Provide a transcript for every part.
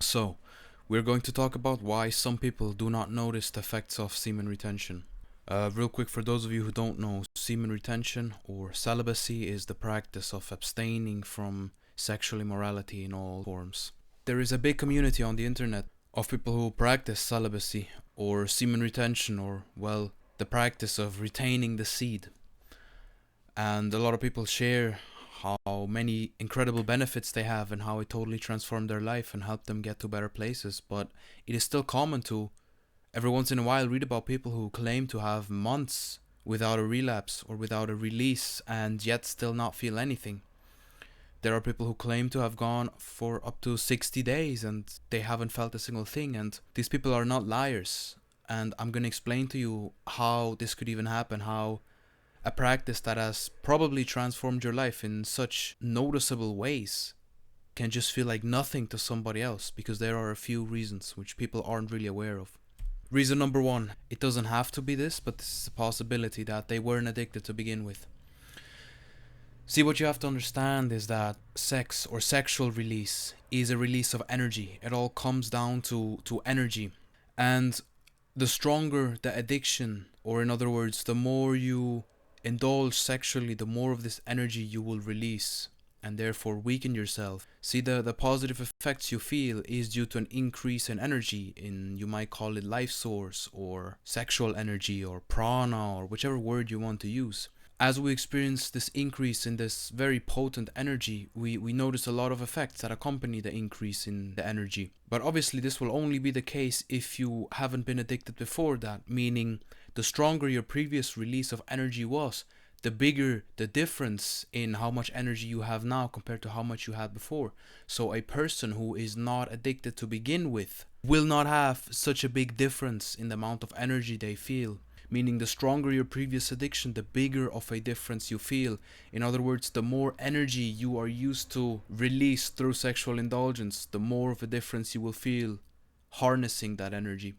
So, we're going to talk about why some people do not notice the effects of semen retention. Real quick, for those of you who don't know, semen retention or celibacy is the practice of abstaining from sexual immorality in all forms. There is a big community on the internet of people who practice celibacy or semen retention, or, well, the practice of retaining the seed. And a lot of people share how many incredible benefits they have and how it totally transformed their life and helped them get to better places. But it is still common to every once in a while read about people who claim to have months without a relapse or without a release and yet still not feel anything. There are people who claim to have gone for up to 60 days and they haven't felt a single thing, and these people are not liars. And I'm going to explain to you how this could even happen, how a practice that has probably transformed your life in such noticeable ways can just feel like nothing to somebody else, because there are a few reasons which people aren't really aware of. Reason number one, it doesn't have to be this, but this is a possibility that they weren't addicted to begin with. See, what you have to understand is that sex or sexual release is a release of energy. It all comes down to energy. And the stronger the addiction, or in other words, the more you indulge sexually, the more of this energy you will release and therefore weaken yourself. See, the positive effects you feel is due to an increase in energy, in, you might call it, life source or sexual energy or prana or whichever word you want to use. As we experience this increase in this very potent energy, we notice a lot of effects that accompany the increase in the energy. But obviously this will only be the case if you haven't been addicted before that, meaning the stronger your previous release of energy was, the bigger the difference in how much energy you have now compared to how much you had before. So a person who is not addicted to begin with will not have such a big difference in the amount of energy they feel. Meaning the stronger your previous addiction, the bigger of a difference you feel. In other words, the more energy you are used to release through sexual indulgence, the more of a difference you will feel harnessing that energy.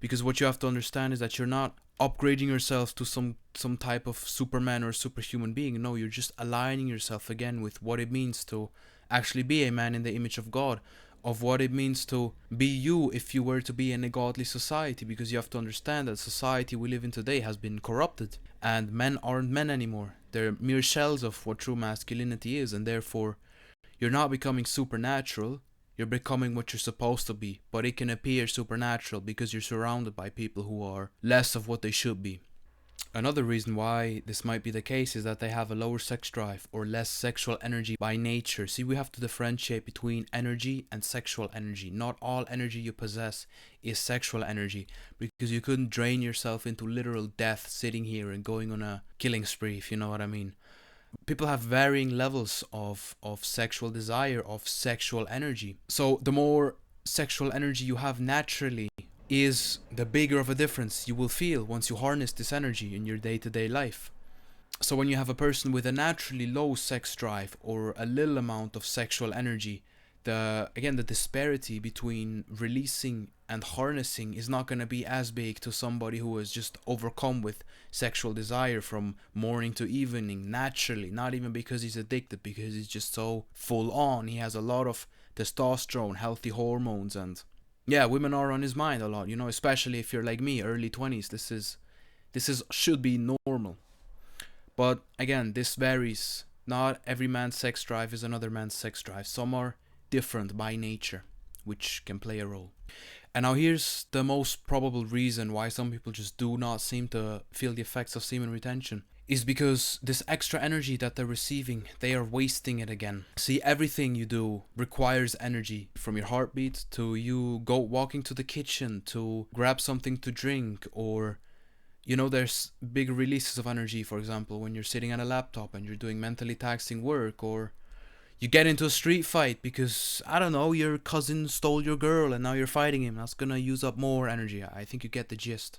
Because what you have to understand is that you're not upgrading yourself to some type of superman or superhuman being. No, you're just aligning yourself again with what it means to actually be a man in the image of God, of what it means to be you if you were to be in a godly society. Because you have to understand that society we live in today has been corrupted and men aren't men anymore. They're mere shells of what true masculinity is, and therefore you're not becoming supernatural, you're becoming what you're supposed to be. But it can appear supernatural because you're surrounded by people who are less of what they should be. Another reason why this might be the case is that they have a lower sex drive or less sexual energy by nature. See, we have to differentiate between energy and sexual energy. Not all energy you possess is sexual energy, because you couldn't drain yourself into literal death sitting here and going on a killing spree, if you know what I mean. People have varying levels of sexual desire, of sexual energy. So the more sexual energy you have naturally is the bigger of a difference you will feel once you harness this energy in your day-to-day life. So when you have a person with a naturally low sex drive or a little amount of sexual energy, the disparity between releasing and harnessing is not going to be as big to somebody who is just overcome with sexual desire from morning to evening naturally, not even because he's addicted, because he's just so full on. He has a lot of testosterone, healthy hormones, and yeah, women are on his mind a lot, especially if you're like me, early 20s. This is should be normal. But again, this varies. Not every man's sex drive is another man's sex drive. Some are different by nature, which can play a role. And now here's the most probable reason why some people just do not seem to feel the effects of semen retention, is because this extra energy that they're receiving, they are wasting it again. See, everything you do requires energy, from your heartbeat to you go walking to the kitchen to grab something to drink, or there's big releases of energy, for example, when you're sitting at a laptop and you're doing mentally taxing work, or you get into a street fight because, I don't know, your cousin stole your girl and now you're fighting him. That's gonna use up more energy. I think you get the gist.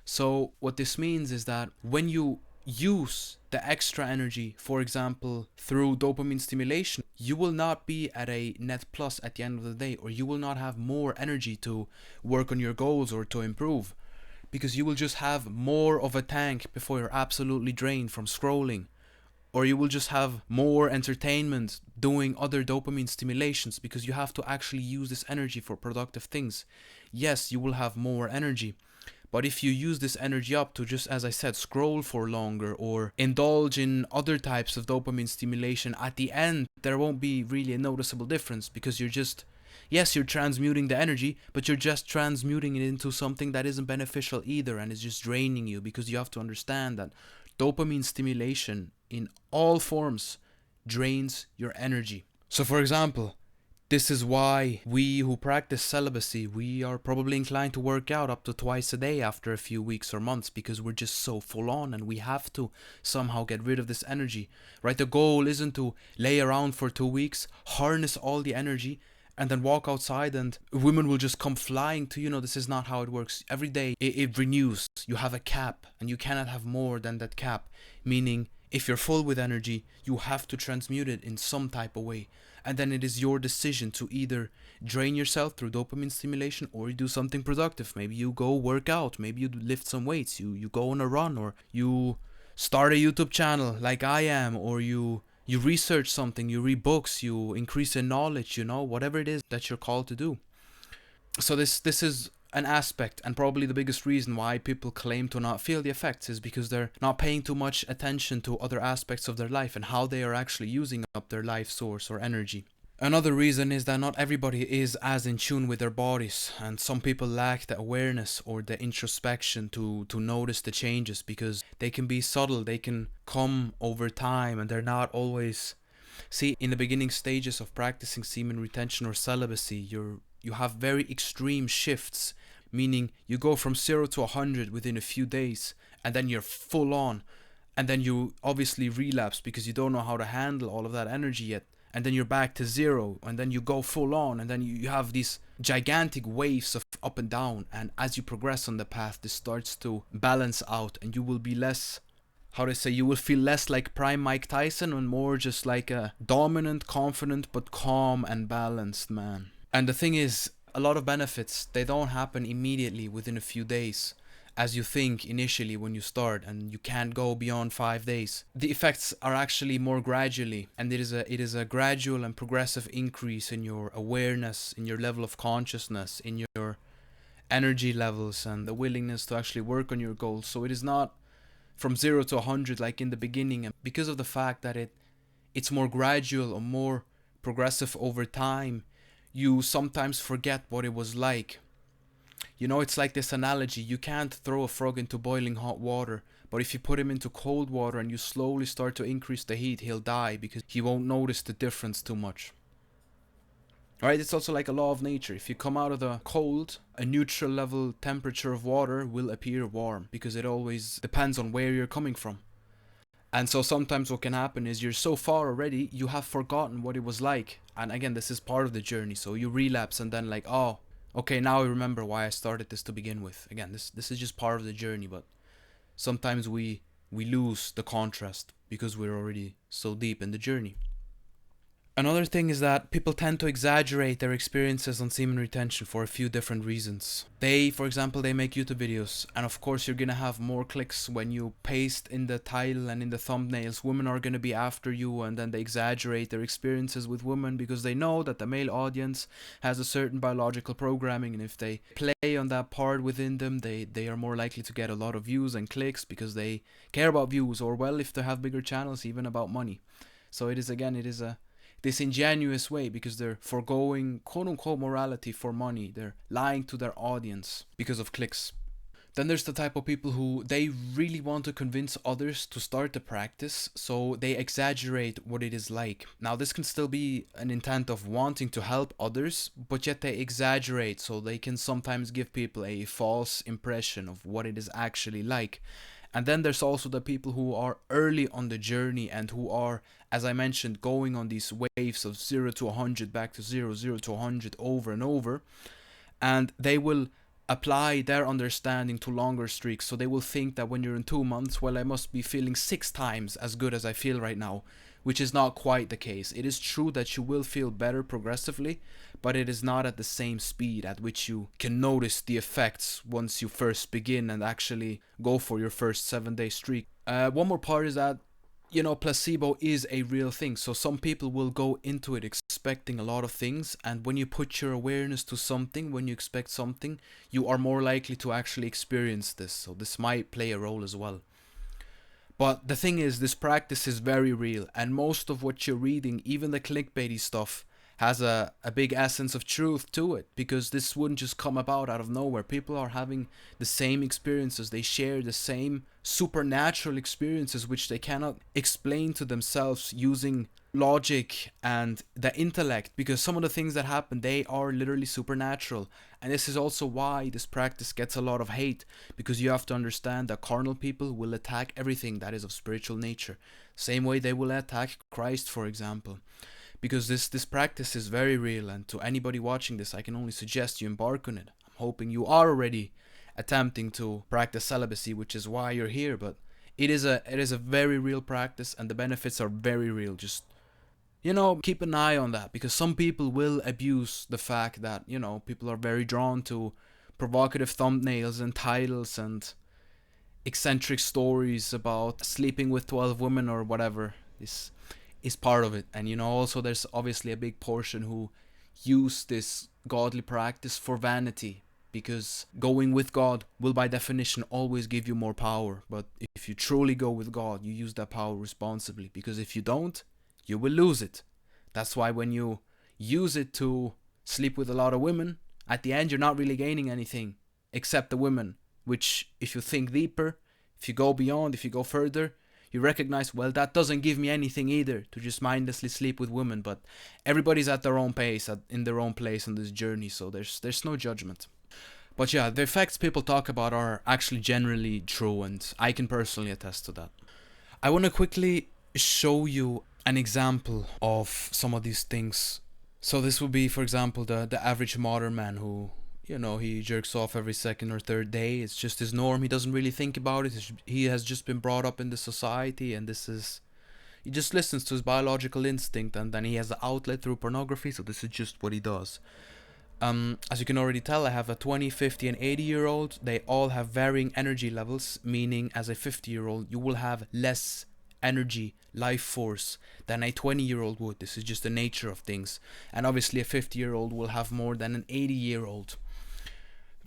So what this means is that when you use the extra energy, for example, through dopamine stimulation, you will not be at a net plus at the end of the day, or you will not have more energy to work on your goals or to improve, because you will just have more of a tank before you're absolutely drained from scrolling Or you will just have more entertainment doing other dopamine stimulations because you have to actually use this energy for productive things. Yes, you will have more energy. But if you use this energy up to just, as I said, scroll for longer or indulge in other types of dopamine stimulation, at the end, there won't be really a noticeable difference because you're just, yes, you're transmuting the energy, but you're just transmuting it into something that isn't beneficial either and is just draining you, because you have to understand that dopamine stimulation in all forms drains your energy. So, for example, this is why we who practice celibacy, we are probably inclined to work out up to twice a day after a few weeks or months, because we're just so full on and we have to somehow get rid of this energy, right? The goal isn't to lay around for 2 weeks, harness all the energy, and then walk outside and women will just come flying to you. No, this is not how it works. Every day it renews. You have a cap and you cannot have more than that cap, meaning if you're full with energy, you have to transmute it in some type of way. And then it is your decision to either drain yourself through dopamine stimulation or you do something productive. Maybe you go work out, maybe you lift some weights, you go on a run, or you start a YouTube channel like I am, or you research something, you read books, you increase in knowledge, whatever it is that you're called to do. So this is an aspect, and probably the biggest reason why people claim to not feel the effects is because they're not paying too much attention to other aspects of their life and how they are actually using up their life source or energy. Another reason is that not everybody is as in tune with their bodies, and some people lack the awareness or the introspection to notice the changes, because they can be subtle, they can come over time, and they're not always... See, in the beginning stages of practicing semen retention or celibacy, you have very extreme shifts, meaning you go from 0 to 100 within a few days, and then you're full on, and then you obviously relapse because you don't know how to handle all of that energy yet, and then you're back to 0, and then you go full on, and then you have these gigantic waves of up and down, and as you progress on the path, this starts to balance out, and you will be less, how to say, you will feel less like prime Mike Tyson and more just like a dominant, confident, but calm and balanced man. And the thing is, a lot of benefits, they don't happen immediately within a few days, as you think initially when you start, and you can't go beyond 5 days. The effects are actually more gradually, and it is a gradual and progressive increase in your awareness, in your level of consciousness, in your energy levels, and the willingness to actually work on your goals. So it is not from 0 to 100 like in the beginning, and because of the fact that it's more gradual or more progressive over time, you sometimes forget what it was like. It's like this analogy: you can't throw a frog into boiling hot water, but if you put him into cold water and you slowly start to increase the heat, he'll die because he won't notice the difference too much. Alright, it's also like a law of nature. If you come out of the cold, a neutral level temperature of water will appear warm, because it always depends on where you're coming from. And so sometimes what can happen is you're so far already, you have forgotten what it was like. And again, this is part of the journey. So you relapse and then like, oh, okay, now I remember why I started this to begin with. Again, this is just part of the journey, but sometimes we lose the contrast because we're already so deep in the journey. Another thing is that people tend to exaggerate their experiences on semen retention for a few different reasons. For example, they make YouTube videos, and of course you're gonna have more clicks when you paste in the title and in the thumbnails, women are gonna be after you, and then they exaggerate their experiences with women because they know that the male audience has a certain biological programming, and if they play on that part within them, they are more likely to get a lot of views and clicks because they care about views, or well, if they have bigger channels, even about money. So it is a disingenuous way, because they're foregoing quote-unquote morality for money. They're lying to their audience because of clicks. Then there's the type of people who they really want to convince others to start the practice, so they exaggerate what it is like. Now this can still be an intent of wanting to help others, but yet they exaggerate so they can sometimes give people a false impression of what it is actually like. And then there's also the people who are early on the journey and who are, as I mentioned, going on these waves of 0 to 100, back to 0, 0 to 100 over and over. And they will apply their understanding to longer streaks. So they will think that when you're in 2 months, well, I must be feeling 6 times as good as I feel right now, which is not quite the case. It is true that you will feel better progressively, but it is not at the same speed at which you can notice the effects once you first begin and actually go for your first 7-day streak. One more part is that placebo is a real thing. So some people will go into it expecting a lot of things, and when you put your awareness to something, when you expect something, you are more likely to actually experience this. So this might play a role as well. But the thing is, this practice is very real, and most of what you're reading, even the clickbaity stuff, has a big essence of truth to it, because this wouldn't just come about out of nowhere. People are having the same experiences, they share the same supernatural experiences which they cannot explain to themselves using logic and the intellect, because some of the things that happen, they are literally supernatural. And this is also why this practice gets a lot of hate, because you have to understand that carnal people will attack everything that is of spiritual nature, same way they will attack Christ, for example. Because this practice is very real, and to anybody watching this, I can only suggest you embark on it. I'm hoping you are already attempting to practice celibacy, which is why you're here. But it is a very real practice, and the benefits are very real. Just keep an eye on that, because some people will abuse the fact that people are very drawn to provocative thumbnails and titles and eccentric stories about sleeping with 12 women or whatever. This is part of it. And also there's obviously a big portion who use this godly practice for vanity, because going with God will by definition always give you more power. But if you truly go with God, you use that power responsibly, because if you don't, you will lose it. That's why when you use it to sleep with a lot of women, at the end you're not really gaining anything except the women, which if you think deeper, if you go beyond, if you go further, you recognize, well, that doesn't give me anything either, to just mindlessly sleep with women. But everybody's at their own pace, in their own place on this journey, so there's no judgment. But yeah, the effects people talk about are actually generally true, and I can personally attest to that. I want to quickly show you an example of some of these things. So this would be, for example, the average modern man who, he jerks off every second or third day. It's just his norm. He doesn't really think about it. He has just been brought up in this society, and he just listens to his biological instinct, and then he has an outlet through pornography. So this is just what he does. As you can already tell, I have a 20, 50, and 80-year-old. They all have varying energy levels, meaning as a 50-year-old, you will have less energy, life force, than a 20-year-old would. This is just the nature of things. And obviously a 50-year-old will have more than an 80-year-old.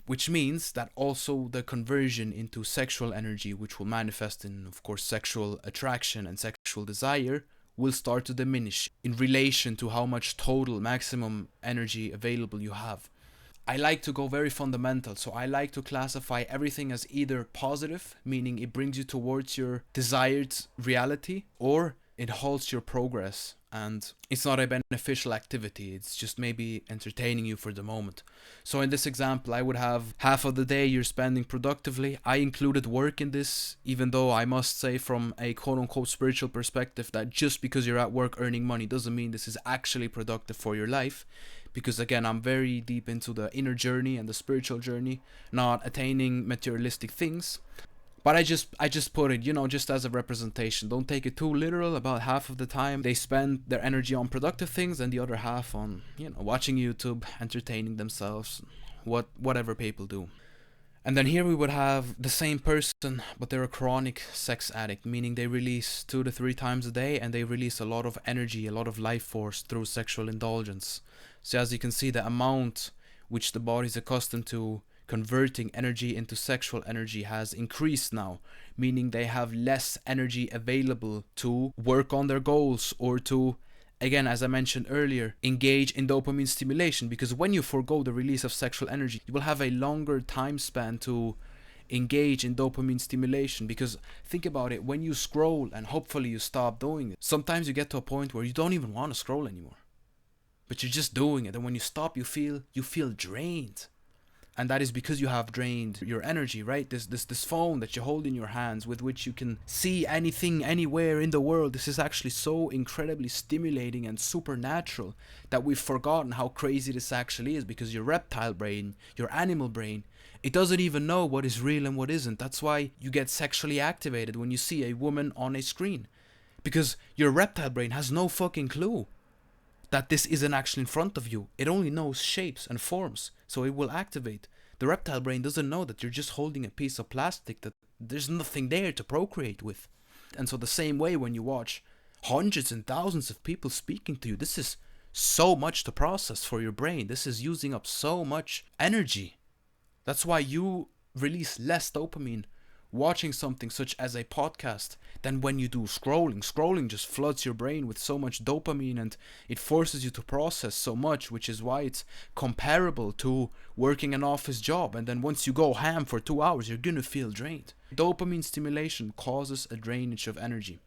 Which means that also the conversion into sexual energy, which will manifest in, of course, sexual attraction and sexual desire, will start to diminish in relation to how much total maximum energy available you have. I like to go very fundamental, so I like to classify everything as either positive, meaning it brings you towards your desired reality, or it halts your progress and it's not a beneficial activity, it's just maybe entertaining you for the moment. So in this example, I would have half of the day you're spending productively. I included work in this, even though I must say from a quote-unquote spiritual perspective that just because you're at work earning money doesn't mean this is actually productive for your life. Because again, I'm very deep into the inner journey and the spiritual journey, not attaining materialistic things. But I just put it, just as a representation. Don't take it too literal. About half of the time they spend their energy on productive things, and the other half on, watching YouTube, entertaining themselves, whatever people do. And then here we would have the same person, but they're a chronic sex addict, meaning they release 2 to 3 times a day, and they release a lot of energy, a lot of life force through sexual indulgence. So as you can see, the amount which the body is accustomed to converting energy into sexual energy has increased now, meaning they have less energy available to work on their goals or to, again, as I mentioned earlier, engage in dopamine stimulation. Because when you forego the release of sexual energy, you will have a longer time span to engage in dopamine stimulation. Because think about it, when you scroll, and hopefully you stop doing it, sometimes you get to a point where you don't even want to scroll anymore, but you're just doing it, and when you stop, you feel drained. And that is because you have drained your energy, right? This phone that you hold in your hands, with which you can see anything anywhere in the world, this is actually so incredibly stimulating and supernatural that we've forgotten how crazy this actually is. Because your reptile brain, your animal brain, it doesn't even know what is real and what isn't. That's why you get sexually activated when you see a woman on a screen, because your reptile brain has no fucking clue that this isn't actually in front of you. It only knows shapes and forms, so it will activate. The reptile brain doesn't know that you're just holding a piece of plastic, that there's nothing there to procreate with. And so the same way, when you watch hundreds and thousands of people speaking to you, this is so much to process for your brain. This is using up so much energy. That's why you release less dopamine watching something such as a podcast than when you do scrolling. Scrolling just floods your brain with so much dopamine, and it forces you to process so much, which is why it's comparable to working an office job. And then once you go ham for 2 hours, you're gonna feel drained. Dopamine stimulation causes a drainage of energy.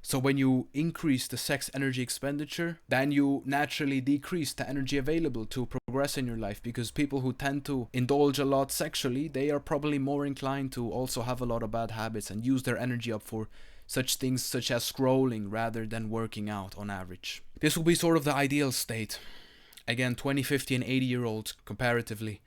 So when you increase the sex energy expenditure, then you naturally decrease the energy available to progress in your life, because people who tend to indulge a lot sexually, they are probably more inclined to also have a lot of bad habits and use their energy up for such things such as scrolling rather than working out on average. This will be sort of the ideal state. Again, 20, 50 and 80-year-olds comparatively.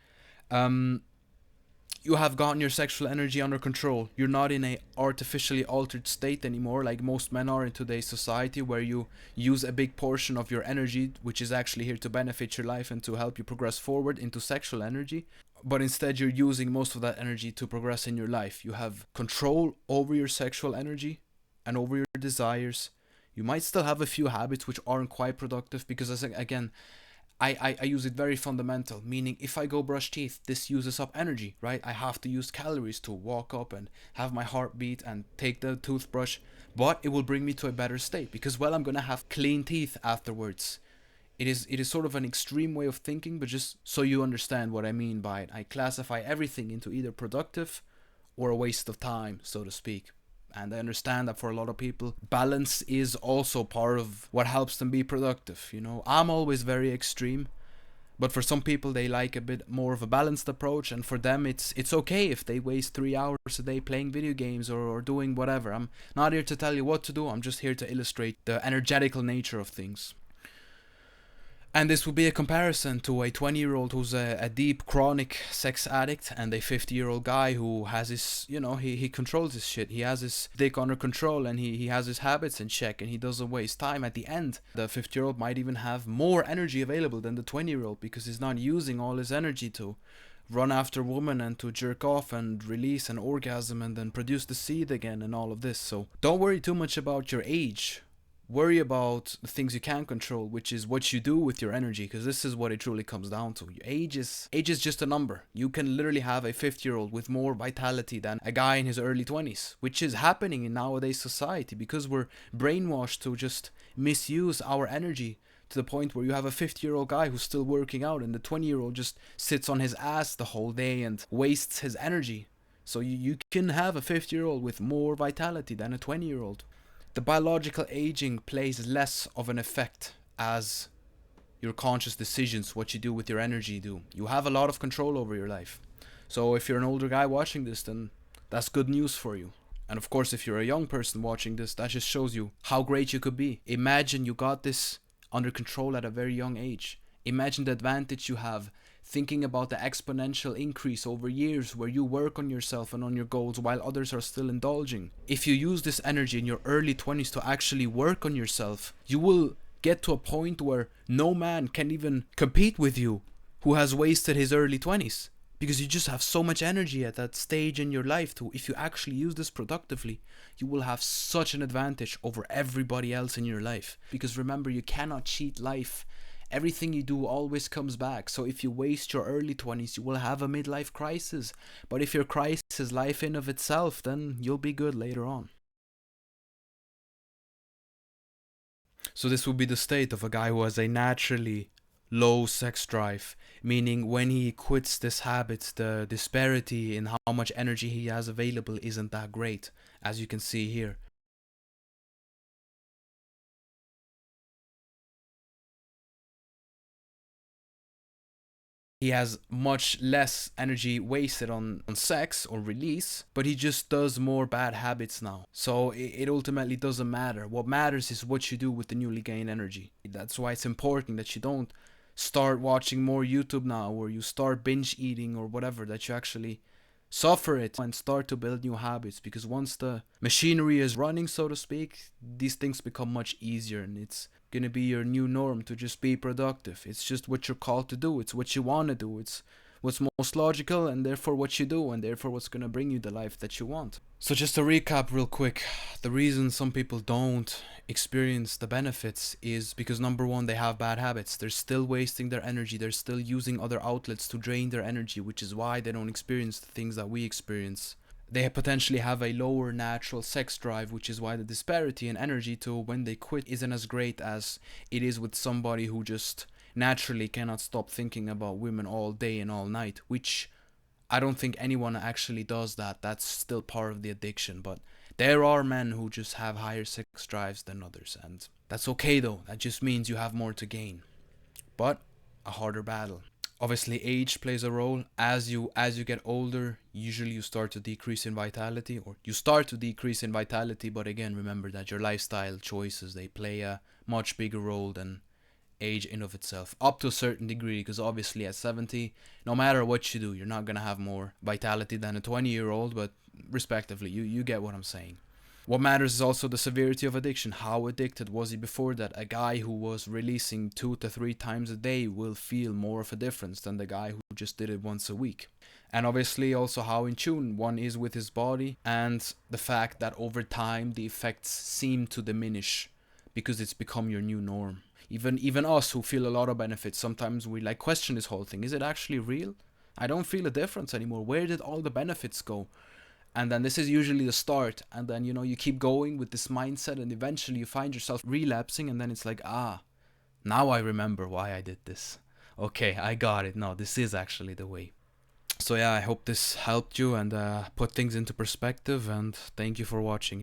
You have gotten your sexual energy under control. You're not in a artificially altered state anymore like most men are in today's society, where you use a big portion of your energy, which is actually here to benefit your life and to help you progress forward, into sexual energy. But instead you're using most of that energy to progress in your life. You have control over your sexual energy and over your desires. You might still have a few habits which aren't quite productive, because again, I use it very fundamental, meaning if I go brush teeth, this uses up energy, right? I have to use calories to walk up and have my heart beat and take the toothbrush, but it will bring me to a better state because, well, I'm gonna have clean teeth afterwards. It is sort of an extreme way of thinking, but just so you understand what I mean by it, I classify everything into either productive or a waste of time, so to speak. And I understand that for a lot of people, balance is also part of what helps them be productive. You know, I'm always very extreme, but for some people, they like a bit more of a balanced approach, and for them, it's okay if they waste 3 hours a day playing video games or doing whatever. I'm not here to tell you what to do. I'm just here to illustrate the energetical nature of things. And this would be a comparison to a 20-year-old who's a deep chronic sex addict, and a 50-year-old guy who has his, he controls his shit. He has his dick under control, and he has his habits in check, and he doesn't waste time. At the end, the 50-year-old might even have more energy available than the 20-year-old, because he's not using all his energy to run after women and to jerk off and release an orgasm and then produce the seed again and all of this. So don't worry too much about your age. Worry about the things you can control, which is what you do with your energy, because this is what it truly comes down to. Age is just a number. You can literally have a 50-year-old with more vitality than a guy in his early 20s, which is happening in nowadays society, because we're brainwashed to just misuse our energy to the point where you have a 50-year-old guy who's still working out, and the 20-year-old just sits on his ass the whole day and wastes his energy. So you can have a 50-year-old with more vitality than a 20-year-old. The biological aging plays less of an effect as your conscious decisions, what you do with your energy, do. You have a lot of control over your life. So if you're an older guy watching this, then that's good news for you. And of course, if you're a young person watching this, that just shows you how great you could be. Imagine you got this under control at a very young age. Imagine the advantage you have thinking about the exponential increase over years where you work on yourself and on your goals while others are still indulging. If you use this energy in your early 20s to actually work on yourself, you will get to a point where no man can even compete with you who has wasted his early 20s. Because you just have so much energy at that stage in your life to, if you actually use this productively, you will have such an advantage over everybody else in your life. Because remember, you cannot cheat life. Everything you do always comes back. So if you waste your early 20s, you will have a midlife crisis. But if your crisis is life in of itself, then you'll be good later on. So this would be the state of a guy who has a naturally low sex drive, meaning when he quits this habit, the disparity in how much energy he has available isn't that great, as you can see here. He has much less energy wasted on sex or release, but he just does more bad habits now. So it ultimately doesn't matter. What matters is what you do with the newly gained energy. That's why it's important that you don't start watching more YouTube now, or you start binge eating or whatever, that you actually suffer it and start to build new habits, because once the machinery is running, so to speak, these things become much easier, and it's gonna be your new norm to just be productive. It's just what you're called to do. It's what you want to do. It's what's most logical, and therefore what you do, and therefore what's going to bring you the life that you want. So just to recap real quick, the reason some people don't experience the benefits is because number one, they have bad habits. They're still wasting their energy. They're still using other outlets to drain their energy, which is why they don't experience the things that we experience. They potentially have a lower natural sex drive, which is why the disparity in energy to when they quit isn't as great as it is with somebody who just naturally cannot stop thinking about women all day and all night, which I don't think anyone actually does that. That's still part of the addiction. But there are men who just have higher sex drives than others, and that's okay though. That just means you have more to gain, but a harder battle. Obviously, age plays a role. As you get older, usually you start to decrease in vitality, or you start to decrease in vitality. But again, remember that your lifestyle choices, they play a much bigger role than age in of itself, up to a certain degree, because obviously at 70, no matter what you do, you're not going to have more vitality than a 20-year-old, but respectively, you get what I'm saying. What matters is also the severity of addiction. How addicted was he before that? A guy who was releasing 2 to 3 times a day will feel more of a difference than the guy who just did it once a week. And obviously also how in tune one is with his body, and the fact that over time the effects seem to diminish because it's become your new norm. Even us who feel a lot of benefits, sometimes we like question this whole thing. Is it actually real? I don't feel a difference anymore. Where did all the benefits go? And then this is usually the start, and then you keep going with this mindset, and eventually you find yourself relapsing, and then it's like, now I remember why I did this. Okay, I got it. No, this is actually the way. So yeah, I hope this helped you and put things into perspective, and thank you for watching.